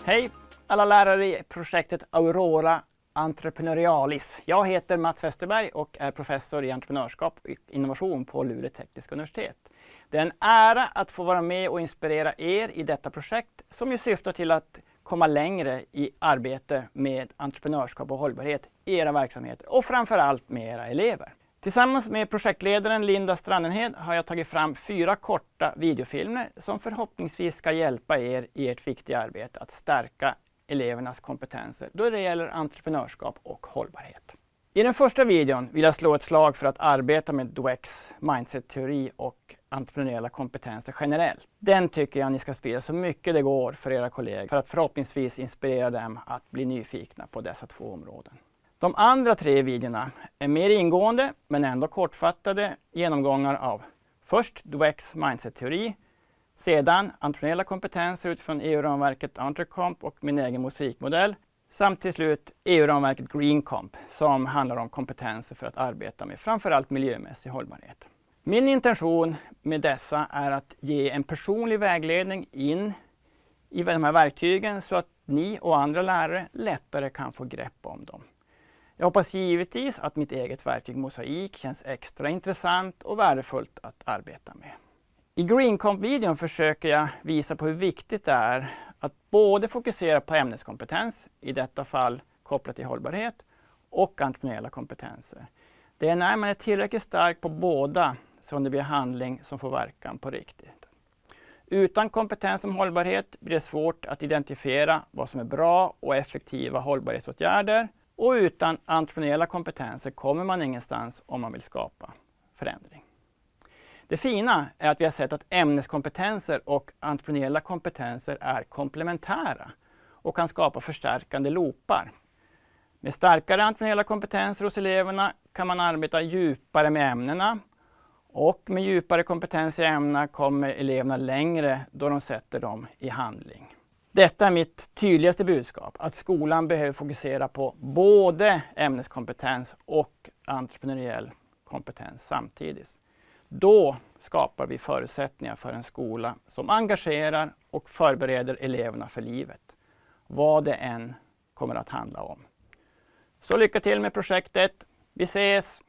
Hej alla lärare i projektet Aurora Entreprenörialis. Jag heter Mats Westerberg och är professor i entreprenörskap och innovation på Luleå tekniska universitet. Det är en ära att få vara med och inspirera er i detta projekt som ju syftar till att komma längre i arbete med entreprenörskap och hållbarhet i era verksamheter och framförallt med era elever. Tillsammans med projektledaren Linda Strandenhed har jag tagit fram 4 korta videofilmer som förhoppningsvis ska hjälpa er i ert viktiga arbete att stärka elevernas kompetenser då det gäller entreprenörskap och hållbarhet. I den första videon vill jag slå ett slag för att arbeta med Dweck's mindset-teori och entreprenöriella kompetenser generellt. Den tycker jag ni ska sprida så mycket det går för era kollegor för att förhoppningsvis inspirera dem att bli nyfikna på dessa 2 områden. De andra 3 videorna är mer ingående men ändå kortfattade genomgångar av först Dweck's mindset-teori, sedan entreprenöriella kompetenser utifrån EU-ramverket Entrecomp och min egen musikmodell, samt till slut EU-ramverket GreenComp som handlar om kompetenser för att arbeta med framförallt miljömässig hållbarhet. Min intention med dessa är att ge en personlig vägledning in i de här verktygen så att ni och andra lärare lättare kan få grepp om dem. Jag hoppas givetvis att mitt eget verktyg Mosaik känns extra intressant och värdefullt att arbeta med. I GreenComp-videon försöker jag visa på hur viktigt det är att både fokusera på ämneskompetens, i detta fall kopplat till hållbarhet, och entreprenöriella kompetenser. Det är när man är tillräckligt stark på båda som det blir handling som får verkan på riktigt. Utan kompetens om hållbarhet blir det svårt att identifiera vad som är bra och effektiva hållbarhetsåtgärder, och utan entreprenöriella kompetenser kommer man ingenstans om man vill skapa förändring. Det fina är att vi har sett att ämneskompetenser och entreprenöriella kompetenser är komplementära och kan skapa förstärkande loopar. Med starkare entreprenöriella kompetenser hos eleverna kan man arbeta djupare med ämnena, och med djupare kompetens i ämnena kommer eleverna längre då de sätter dem i handling. Detta är mitt tydligaste budskap, att skolan behöver fokusera på både ämneskompetens och entreprenöriell kompetens samtidigt. Då skapar vi förutsättningar för en skola som engagerar och förbereder eleverna för livet, vad det än kommer att handla om. Så lycka till med projektet. Vi ses!